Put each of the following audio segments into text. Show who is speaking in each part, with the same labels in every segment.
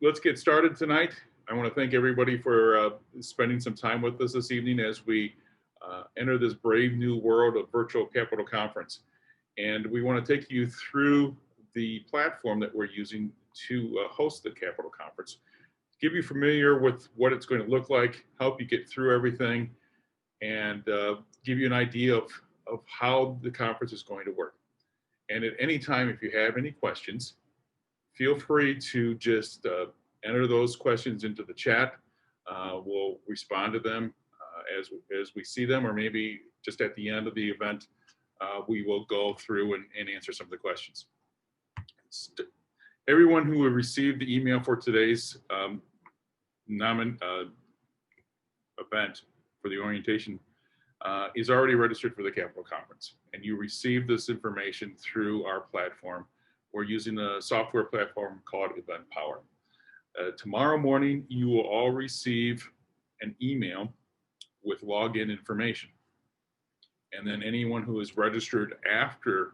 Speaker 1: Let's get started tonight. I want to thank everybody for spending some time with us this evening as we enter this brave new world of virtual Capital Conference. And we want to take you through the platform that we're using to host the Capital Conference, give you familiar with what it's going to look like, help you get through everything, and give you an idea of how the conference is going to work. And at any time, if you have any questions, feel free to just enter those questions into the chat. We'll respond to them as we see them, or maybe just at the end of the event, we will go through and answer some of the questions. Everyone who will receive the email for today's event for the orientation is already registered for the Capital Conference, and you receive this information through our platform. We're using a software platform called EventPower. Tomorrow morning, you will all receive an email with login information. And then anyone who is registered after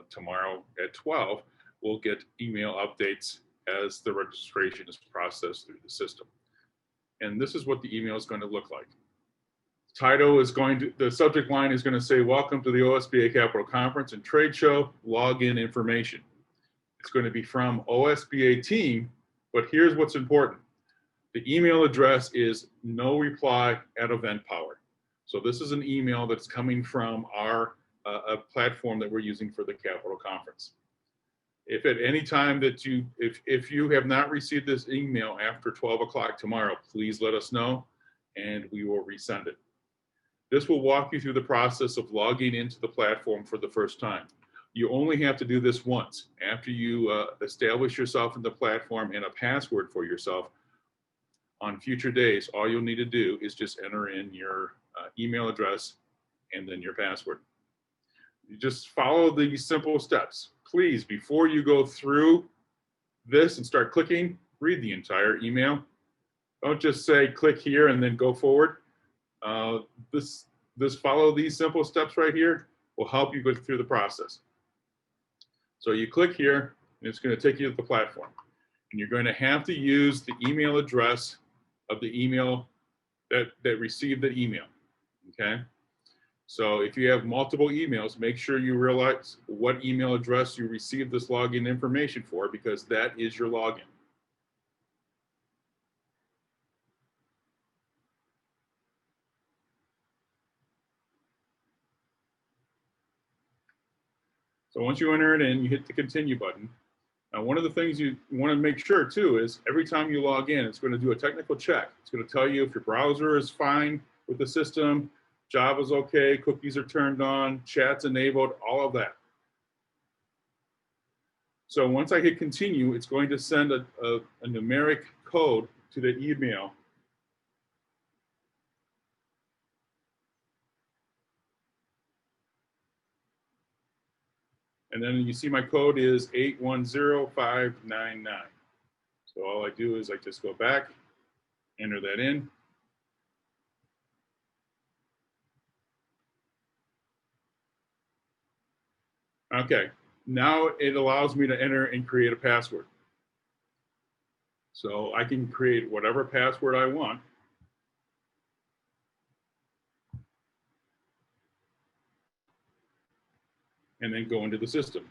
Speaker 1: tomorrow at 12 will get email updates as the registration is processed through the system. And this is what the email is going to look like. Title is going to, the subject line is going to say, welcome to the OSBA Capital Conference and Trade Show, login information. It's going to be from OSBA team, but here's what's important. The email address is no reply at EventPower. So this is an email that's coming from our platform that we're using for the Capital Conference. If at any time that if you have not received this email after 12 o'clock tomorrow, please let us know and we will resend it. This will walk you through the process of logging into the platform for the first time. You only have to do this once. After you establish yourself in the platform and a password for yourself, on future days, all you'll need to do is just enter in your email address and then your password. You just follow these simple steps. Please, before you go through this and start clicking, read the entire email. Don't just say click here and then go forward. This follow these simple steps right here will help you go through the process. So you click here, and it's going to take you to the platform. And you're going to have to use the email address of the email that received the email, okay? So if you have multiple emails, make sure you realize what email address you received this login information for, because that is your login. So once you enter it in, you hit the continue button. Now, one of the things you want to make sure too is every time you log in, it's going to do a technical check. It's going to tell you if your browser is fine with the system, Java's okay, cookies are turned on, chat's enabled, all of that. So once I hit continue, it's going to send a numeric code to the email. And then you see my code is 810599. So all I do is I just go back, enter that in. Okay, now it allows me to enter and create a password. So I can create whatever password I want. And then go into the system.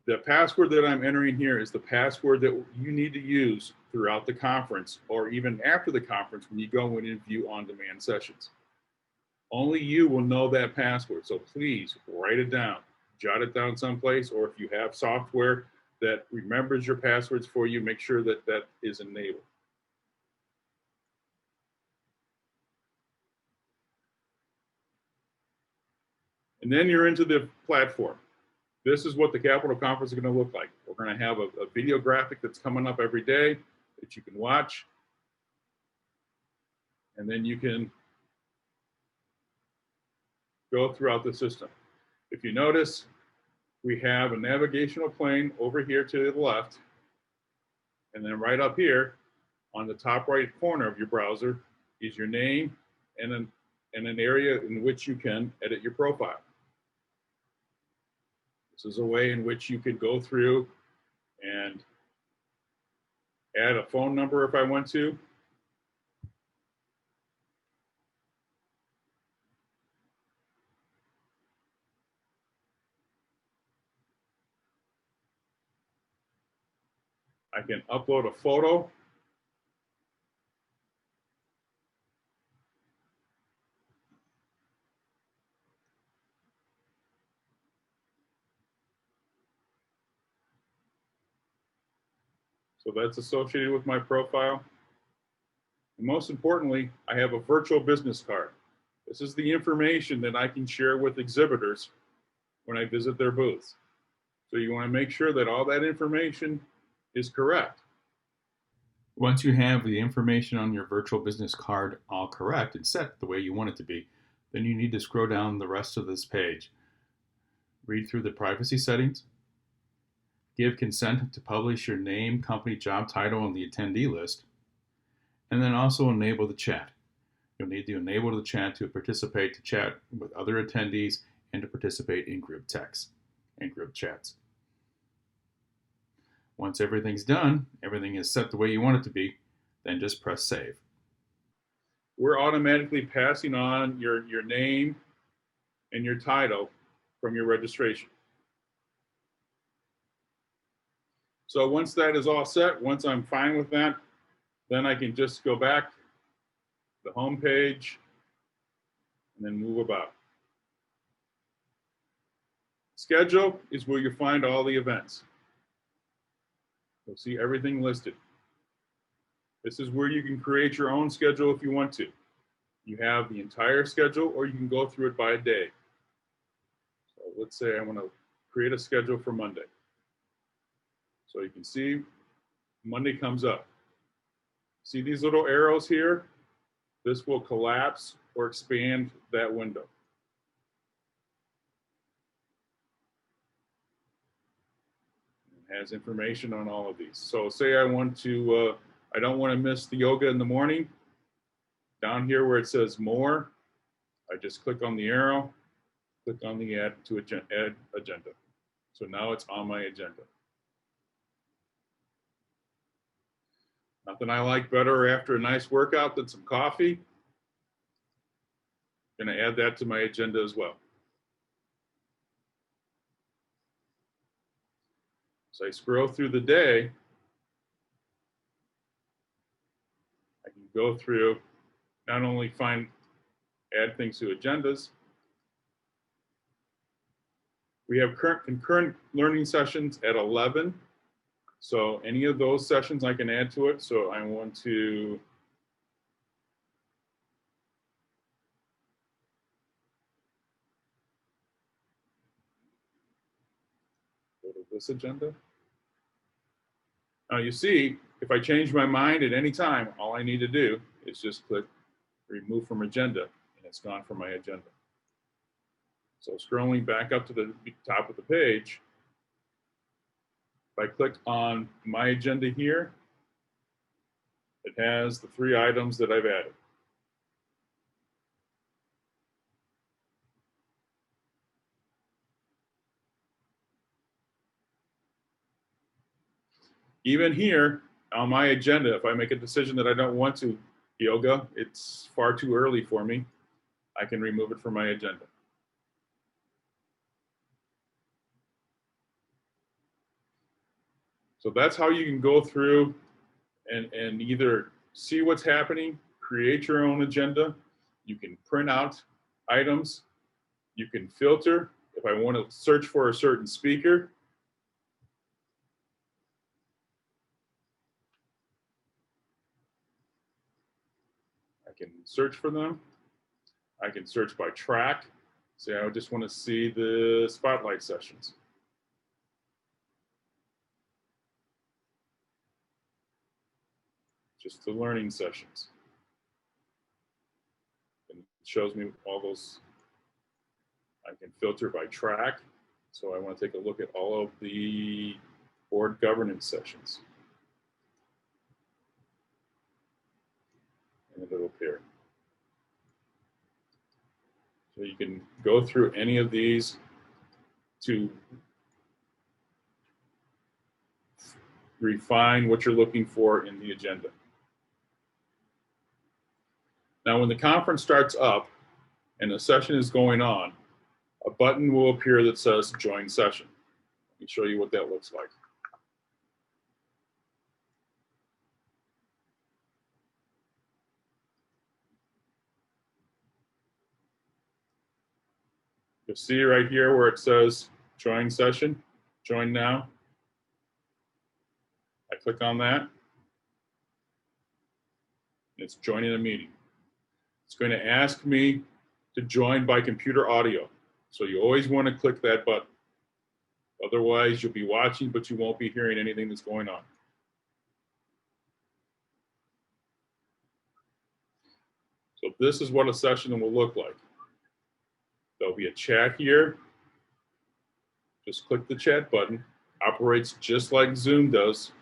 Speaker 1: The password that I'm entering here is the password that you need to use throughout the conference, or even after the conference when you go in and view on-demand sessions. Only you will know that password, so please write it down, jot it down someplace, or if you have software that remembers your passwords for you, make sure that that is enabled. And then you're into the platform. This is what the Capital Conference is going to look like. We're going to have a video graphic that's coming up every day that you can watch. And then you can go throughout the system. If you notice, we have a navigational plane over here to the left. And then right up here on the top right corner of your browser is your name and an area in which you can edit your profile. This is a way in which you could go through and add a phone number if I want to. I can upload a photo. So that's associated with my profile. And most importantly, I have a virtual business card. This is the information that I can share with exhibitors when I visit their booths. So you want to make sure that all that information is correct. Once you have the information on your virtual business card all correct and set the way you want it to be, then you need to scroll down the rest of this page. Read through the privacy settings. Give consent to publish your name, company, job title on the attendee list. And then also enable the chat. You'll need to enable the chat to participate, to chat with other attendees, and to participate in group texts and group chats. Once everything's done, everything is set the way you want it to be, then just press save. We're automatically passing on your name and your title from your registration. So once that is all set, once I'm fine with that, then I can just go back to the home page and then move about. Schedule is where you find all the events. You'll see everything listed. This is where you can create your own schedule if you want to. You have the entire schedule, or you can go through it by day. So let's say I want to create a schedule for Monday. So you can see Monday comes up. See these little arrows here? This will collapse or expand that window. It has information on all of these. So say I want to, I don't want to miss the yoga in the morning. Down here where it says more, I just click on the arrow, click on the add agenda. So now it's on my agenda. Nothing I like better after a nice workout than some coffee. Gonna add that to my agenda as well. So I scroll through the day, I can go through, not only add things to agendas, we have concurrent learning sessions at 11. So any of those sessions I can add to it. So I want to go to this agenda. Now you see, if I change my mind at any time, all I need to do is just click remove from agenda, and it's gone from my agenda. So scrolling back up to the top of the page, if I click on my agenda here, it has the 3 items that I've added. Even here on my agenda, if I make a decision that I don't want to yoga, it's far too early for me, I can remove it from my agenda. So that's how you can go through and either see what's happening, create your own agenda. You can print out items. You can filter. If I want to search for a certain speaker, I can search for them. I can search by track. Say I just want to see the spotlight sessions. Just the learning sessions. And it shows me all those. I can filter by track. So I want to take a look at all of the board governance sessions. And it'll appear. So you can go through any of these to refine what you're looking for in the agenda. Now, when the conference starts up and the session is going on, a button will appear that says Join Session. Let me show you what that looks like. You'll see right here where it says Join Session, Join Now. I click on that. It's joining a meeting. It's going to ask me to join by computer audio. So you always want to click that button. Otherwise, you'll be watching, but you won't be hearing anything that's going on. So this is what a session will look like. There'll be a chat here. Just click the chat button. Operates just like Zoom does.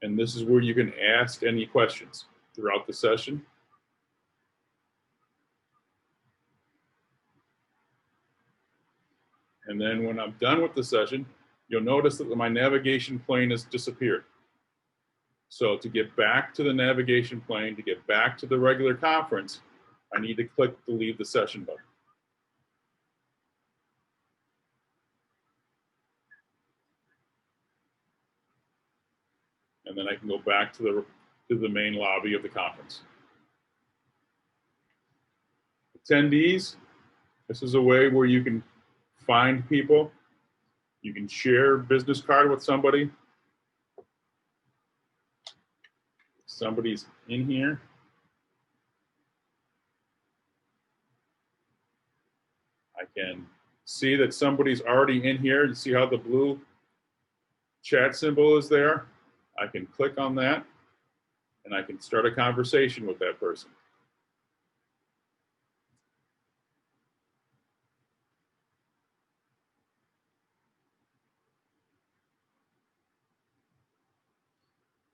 Speaker 1: And this is where you can ask any questions throughout the session. And then when I'm done with the session, you'll notice that my navigation plane has disappeared. So to get back to the navigation plane, to get back to the regular conference, I need to click the Leave the Session button. And then I can go back to the main lobby of the conference. Attendees, this is a way where you can find people. You can share a business card with somebody. Somebody's in here. I can see that somebody's already in here. You see how the blue chat symbol is there? I can click on that and I can start a conversation with that person.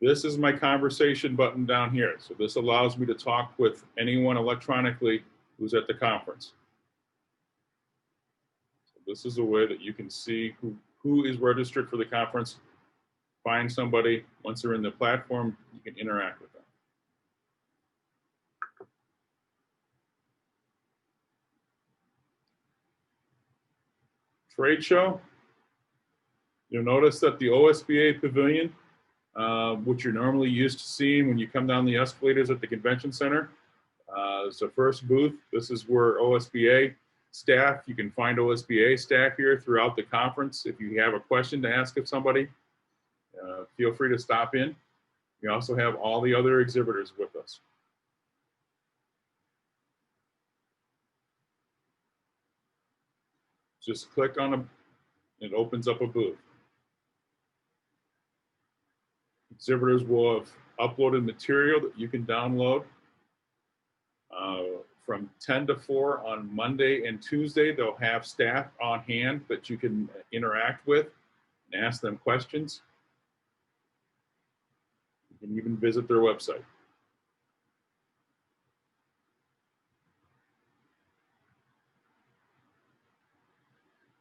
Speaker 1: This is my conversation button down here. So this allows me to talk with anyone electronically who's at the conference. So this is a way that you can see who is registered for the conference, find somebody. Once they're in the platform, you can interact with them. Trade show. You'll notice that the OSBA Pavilion, which you're normally used to seeing when you come down the escalators at the convention center, is the first booth. This is where OSBA staff, you can find OSBA staff here throughout the conference. If you have a question to ask of somebody, feel free to stop in. We also have all the other exhibitors with us. Just click on it opens up a booth. Exhibitors will have uploaded material that you can download. From 10 to 4 on Monday and Tuesday, they'll have staff on hand that you can interact with and ask them questions. You can even visit their website.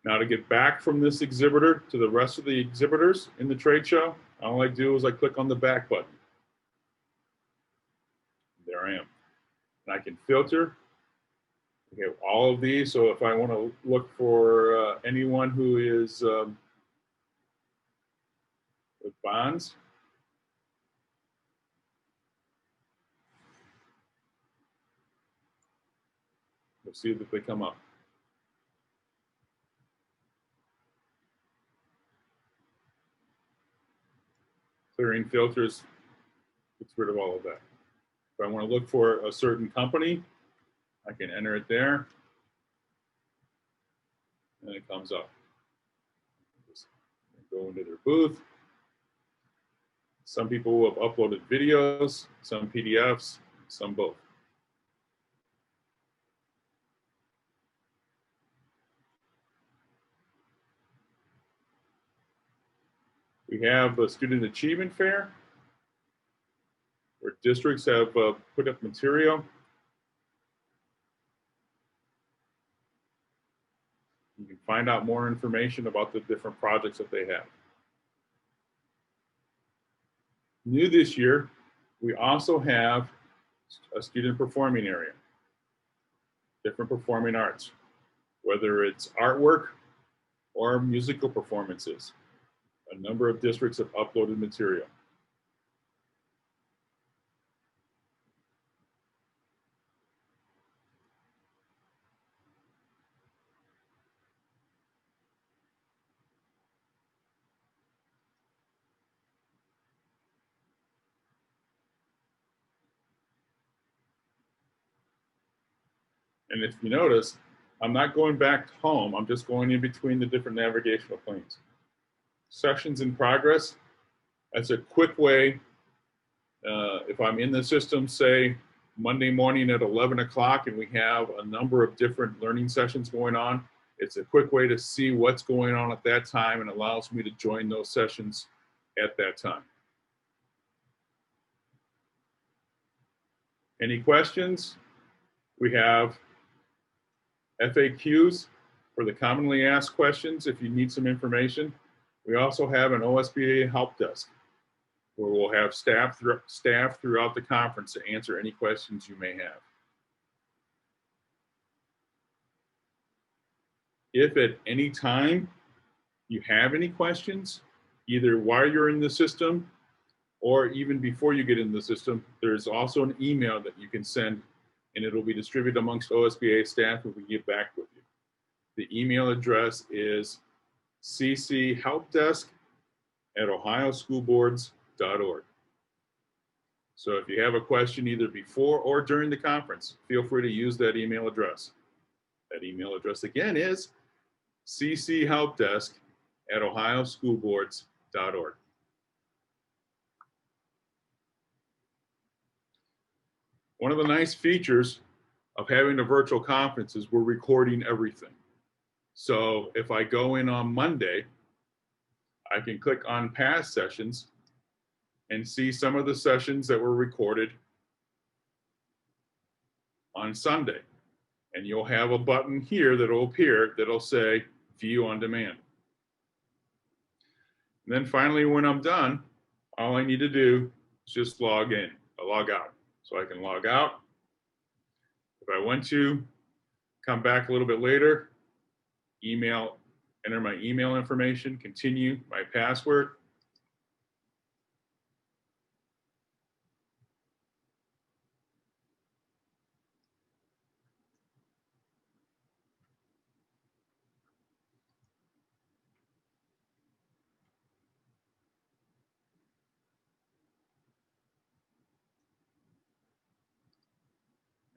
Speaker 1: Now to get back from this exhibitor to the rest of the exhibitors in the trade show, all I do is I click on the back button. There I am. And I can filter. We have all of these, so if I want to look for anyone who is with bonds, you'll see that they come up. Clearing filters gets rid of all of that. If I want to look for a certain company, I can enter it there, and it comes up. Just go into their booth. Some people will have uploaded videos, some PDFs, some both. We have a Student Achievement Fair, where districts have put up material. You can find out more information about the different projects that they have. New this year, we also have a student performing area, different performing arts, whether it's artwork or musical performances. A number of districts have uploaded material. And if you notice, I'm not going back home, I'm just going in between the different navigational planes. Sessions in progress, that's a quick way. If I'm in the system, say Monday morning at 11 o'clock, and we have a number of different learning sessions going on, it's a quick way to see what's going on at that time and allows me to join those sessions at that time. Any questions? We have FAQs for the commonly asked questions if you need some information. We also have an OSBA help desk where we'll have staff throughout the conference to answer any questions you may have. If at any time you have any questions, either while you're in the system or even before you get in the system, there's also an email that you can send, and it'll be distributed amongst OSBA staff when we get back with you. The email address is cchealpdesk@ohioschoolboards.org. So if you have a question either before or during the conference, feel free to use that email address. That email address again is cchealpdesk@ohioschoolboards.org. One of the nice features of having a virtual conference is we're recording everything. So if I go in on Monday, I can click on past sessions and see some of the sessions that were recorded on Sunday. And you'll have a button here that'll appear that'll say View on Demand. And then finally, when I'm done, all I need to do is just log out. So I can log out. If I want to come back a little bit later, enter my email information, continue my password.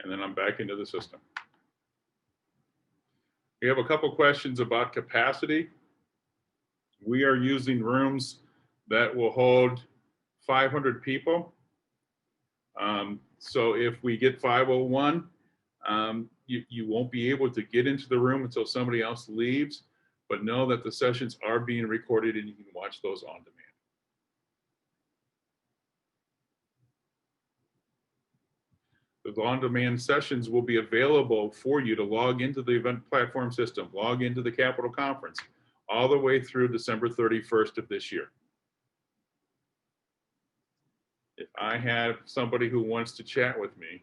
Speaker 1: And then I'm back into the system. We have a couple questions about capacity. We are using rooms that will hold 500 people. So if we get 501, you won't be able to get into the room until somebody else leaves, but know that the sessions are being recorded and you can watch those on demand. The on-demand sessions will be available for you to log into the event platform system, log into the Capitol Conference, all the way through December 31st of this year. If I have somebody who wants to chat with me,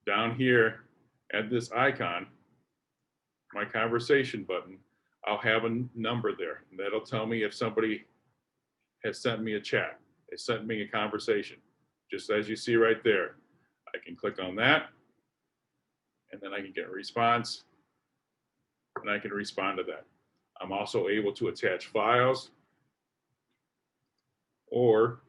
Speaker 1: down here at this icon, my conversation button, I'll have a number there, and that'll tell me if somebody has sent me a chat, has sent me a conversation. Just as you see right there, I can click on that, and then I can get a response, and I can respond to that. I'm also able to attach files or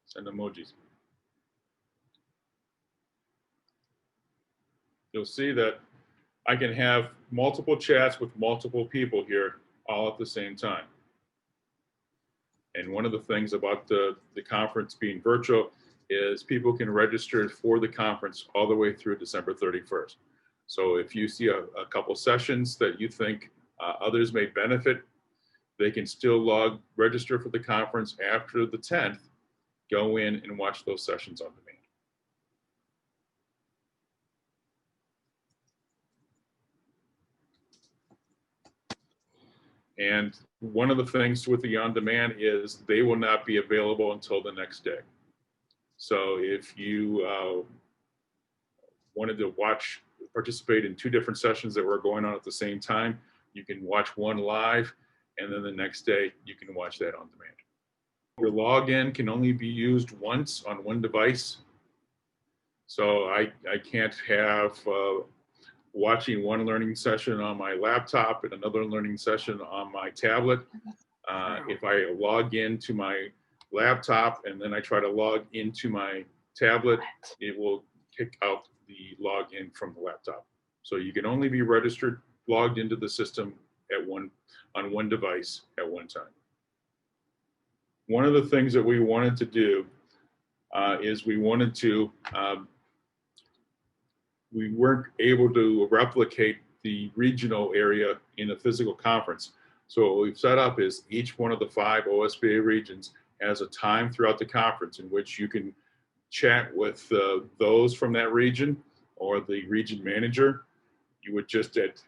Speaker 1: send emojis. You'll see that I can have multiple chats with multiple people here all at the same time. And one of the things about the conference being virtual is people can register for the conference all the way through December 31st. So if you see a couple sessions that you think others may benefit, they can still register for the conference after the 10th, go in and watch those sessions on demand. And one of the things with the on-demand is they will not be available until the next day. So if you wanted to participate in 2 different sessions that were going on at the same time, you can watch one live, and then the next day you can watch that on demand. Your login can only be used once on one device. So I can't have watching one learning session on my laptop and another learning session on my tablet. If I log into my laptop and then I try to log into my tablet, it will kick out the login from the laptop. So you can only be registered, logged into the system on one device at one time. One of the things that we wanted to do is we weren't able to replicate the regional area in a physical conference. So what we've set up is each one of the 5 OSBA regions has a time throughout the conference in which you can chat with those from that region or the region manager. You would just at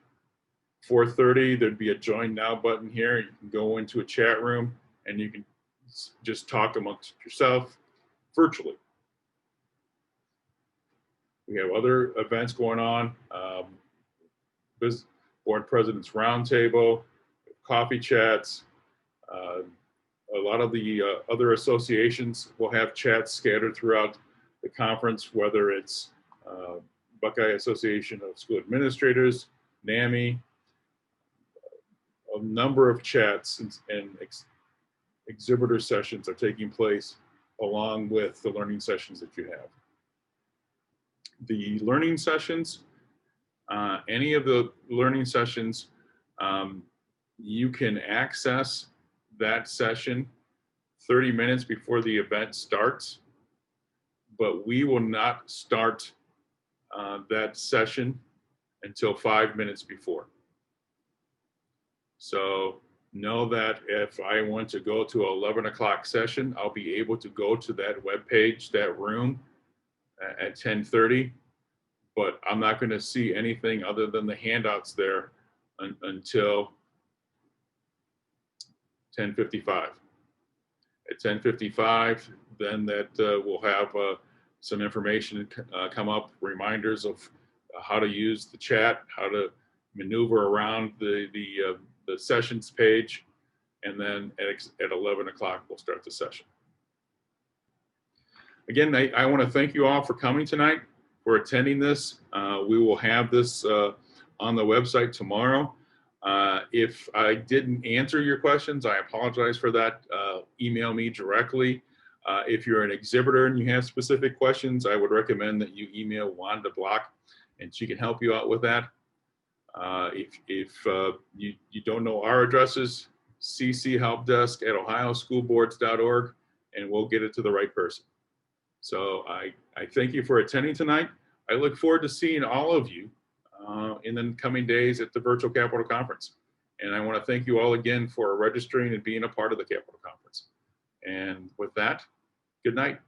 Speaker 1: 4:30, there'd be a join now button here. You can go into a chat room and you can just talk amongst yourself virtually. We have other events going on, Board President's Roundtable, coffee chats. A lot of the other associations will have chats scattered throughout the conference, whether it's Buckeye Association of School Administrators, NAMI. A number of chats and exhibitor sessions are taking place along with the learning sessions that you have. The learning sessions, any of the learning sessions, you can access that session 30 minutes before the event starts, but we will not start that session until 5 minutes before. So know that if I want to go to an 11 o'clock session, I'll be able to go to that web page, that room at 10:30, but I'm not going to see anything other than the handouts there until 10:55. At 10:55, then that will have some information come up, reminders of how to use the chat, how to maneuver around the sessions page, and then at 11 o'clock, we'll start the session. Again, I want to thank you all for coming tonight, for attending this. We will have this on the website tomorrow. If I didn't answer your questions, I apologize for that. Email me directly. If you're an exhibitor and you have specific questions, I would recommend that you email Wanda Block, and she can help you out with that. If you don't know our addresses, cchealpdesk@ohioschoolboards.org, and we'll get it to the right person. So I thank you for attending tonight. I look forward to seeing all of you in the coming days at the Virtual Capital Conference. And I want to thank you all again for registering and being a part of the Capital Conference. And with that, good night.